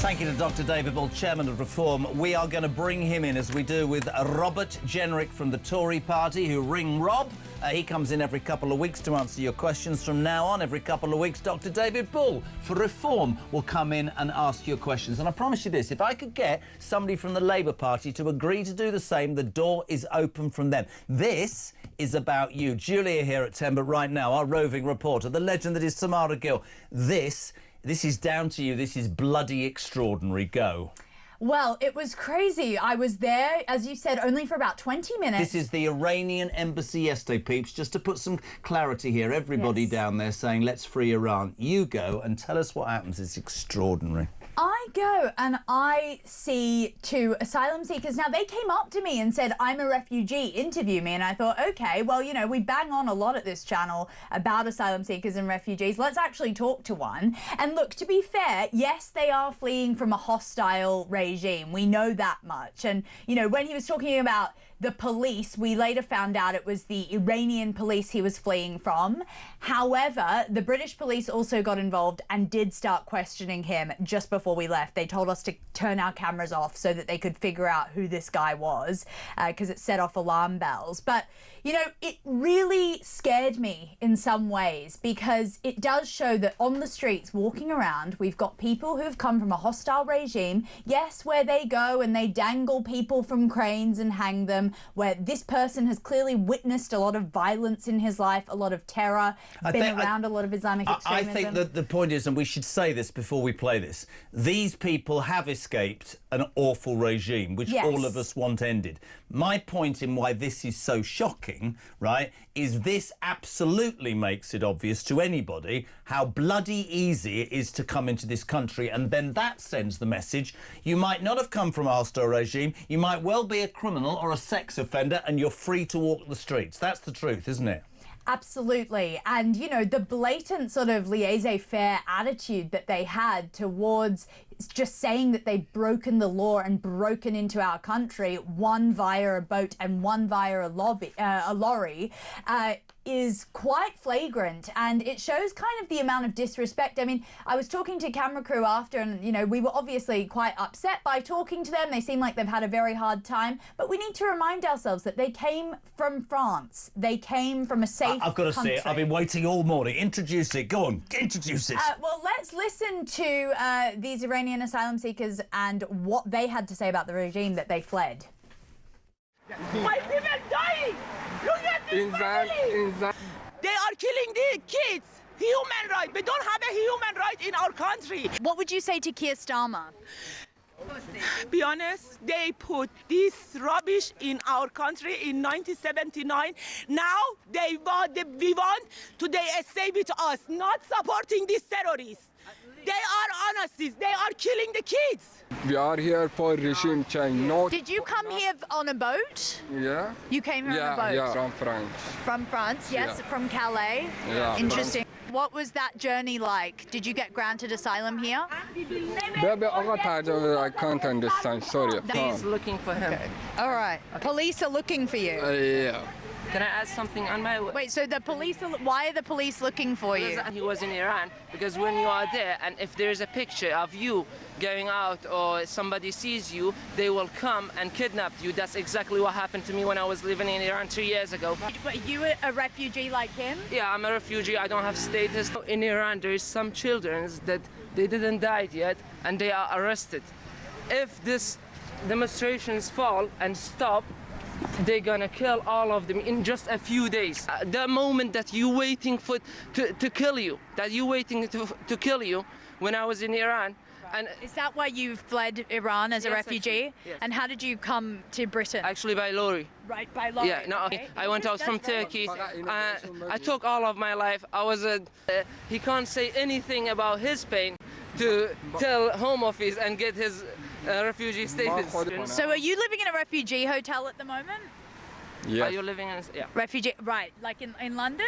Thank you to Dr. David Bull, Chairman of Reform. We are going to bring him in, as we do with Robert Jenrick from the Tory party, who ring Rob. He comes in every couple of weeks to answer your questions. From now on, every couple of weeks, Dr. David Bull for Reform will come in and ask your questions. And I promise you this, if I could get somebody from the Labour Party to agree to do the same, the door is open from them. This is about you. Julia here at 10, but right now, our roving reporter, the legend that is Samara Gill. This is down to you. This is bloody extraordinary. Go. Well, it was crazy. I was there, as you said, only for about 20 minutes. This is the Iranian embassy yesterday, peeps. Just to put some clarity here, everybody down there saying, let's free Iran. You go and tell us what happens. It's extraordinary. I go and I see two asylum seekers. Now, they came up to me and said, I'm a refugee, interview me. And I thought, OK, well, you know, we bang on a lot at this channel about asylum seekers and refugees. Let's actually talk to one. And look, to be fair, yes, they are fleeing from a hostile regime. We know that much. And, you know, when he was talking about the police, we later found out it was the Iranian police he was fleeing from. However, the British police also got involved and did start questioning him just before we left. They told us to turn our cameras off so that they could figure out who this guy was, because it set off alarm bells. But, you know, it really scared me in some ways, because it does show that on the streets, walking around, we've got people who've come from a hostile regime. Yes, where they go and they dangle people from cranes and hang them, where this person has clearly witnessed a lot of violence in his life, a lot of terror, been around a lot of Islamic extremism. I think that the point is, and we should say this before we play this, these people have escaped an awful regime, which all of us want ended. My point in why this is so shocking, right, is this absolutely makes it obvious to anybody how bloody easy it is to come into this country, and then that sends the message, you might not have come from a hostile regime, you might well be a criminal or a sex offender, and you're free to walk the streets. That's the truth, isn't it? Absolutely. And, you know, the blatant sort of laissez-faire attitude that they had towards just saying that they'd broken the law and broken into our country, one via a boat and one via a lorry, is quite flagrant, and it shows kind of the amount of disrespect. I mean, I was talking to camera crew after, and, you know, we were obviously quite upset by talking to them. They seem like they've had a very hard time, but we need to remind ourselves that they came from France. They came from a safe I've got to country. see it. I've been waiting all morning. Introduce it. Go on, introduce it. Well, let's listen to these Iranian asylum seekers and what they had to say about the regime that they fled. My people dying! Look at this family! They are killing the kids! Human right! We don't have a human right in our country! What would you say to Keir Starmer? Be honest, they put this rubbish in our country in 1979. Now we want to stay with us, not supporting these terrorists. They are honest. They are killing the kids. We are here for regime change. No. Did you come here on a boat? Yeah. You came here on a boat? Yeah, from France. From France, yes, from Calais. Yeah. Interesting. What was that journey like? Did you get granted asylum here? I can't understand, sorry. He's looking for him. Okay. All right. Police are looking for you. Yeah. Can I ask something on my way? Wait, so the police why are the police looking for you? He was in Iran, because when you are there and if there's a picture of you going out or somebody sees you, they will come and kidnap you. That's exactly what happened to me when I was living in Iran 2 years ago. But you were a refugee like him? Yeah, I'm a refugee. I don't have status. In Iran, there is some children that they didn't die yet and they are arrested. If this demonstrations fall and stop, they're gonna kill all of them in just a few days. The moment that you're waiting to kill you, to kill you, when I was in Iran. And is that why you fled Iran as a refugee? Actually, yes. And how did you come to Britain? Actually, by lorry. Right, by lorry. Yeah, no, okay. I went out from Turkey. I took all of my life. I was he can't say anything about his pain to tell Home Office and get his refugee status. So are you living in a refugee hotel at the moment? Yeah. Are you living in Refugee, right, like in London?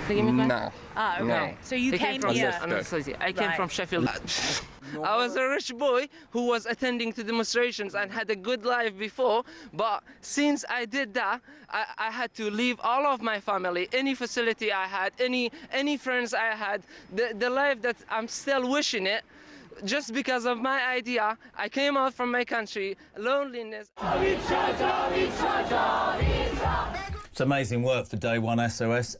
No. Ah, okay. No. So you came from here. I came from Sheffield. I was a rich boy who was attending to demonstrations and had a good life before, but since I did that, I had to leave all of my family, any facility I had, any friends I had, the life that I'm still wishing it, just because of my idea, I came out from my country, loneliness. It's amazing work for Day One SOS.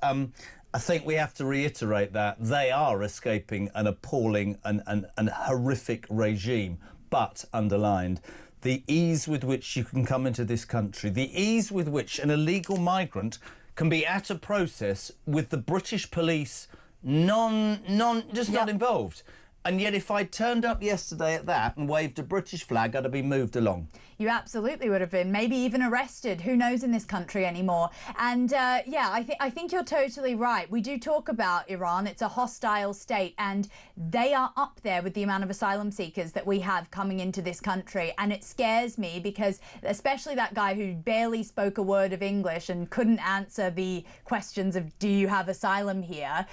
I think we have to reiterate that they are escaping an appalling and horrific regime, but underlined, the ease with which you can come into this country, the ease with which an illegal migrant can be at a process with the British police not involved. And yet if I turned up yesterday at that and waved a British flag, I'd have been moved along. You absolutely would have been, maybe even arrested. Who knows in this country anymore? And yeah, I think you're totally right. We do talk about Iran. It's a hostile state, and they are up there with the amount of asylum seekers that we have coming into this country. And it scares me because, especially that guy who barely spoke a word of English and couldn't answer the questions of, do you have asylum here?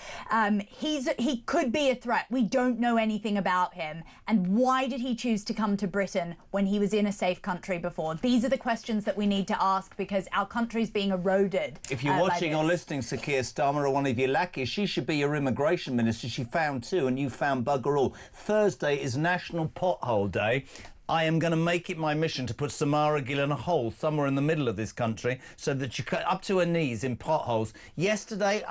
He could be a threat. We don't know anything about him. And why did he choose to come to Britain when he was in a safe country before? These are the questions that we need to ask, because our country's being eroded. If you're watching or listening to Keir Starmer or one of your lackeys, she should be your immigration minister. She found two and you found bugger all. Thursday is National Pothole Day. I am going to make it my mission to put Samara Gill in a hole somewhere in the middle of this country so that you cut up to her knees in potholes. Yesterday,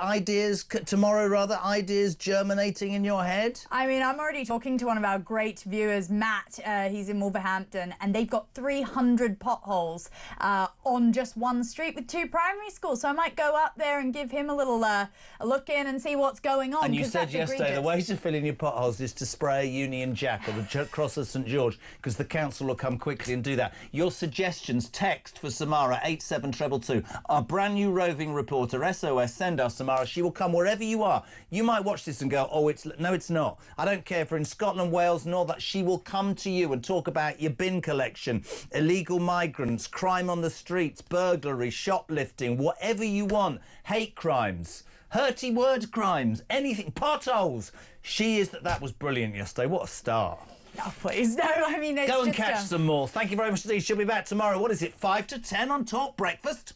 tomorrow rather, ideas germinating in your head? I mean, I'm already talking to one of our great viewers, Matt. He's in Wolverhampton, and they've got 300 potholes on just one street with 2 primary schools. So I might go up there and give him a little a look in and see what's going on. And you said yesterday the way to fill in your potholes is to spray a Union Jack or the cross of St George, because the council will come quickly and do that. Your suggestions, text for Samara 87222. Our brand new roving reporter, SOS, send us Samara. She will come wherever you are. You might watch this and go, oh, no, it's not. I don't care if we're in Scotland, Wales, and all that. She will come to you and talk about your bin collection, illegal migrants, crime on the streets, burglary, shoplifting, whatever you want, hate crimes, hurty word crimes, anything, potholes. That was brilliant yesterday. What a start. Oh, please, no, I mean, it's Go and just catch some more. Thank you very much indeed. She'll be back tomorrow. What is it, 5 to 10 on Talk Breakfast?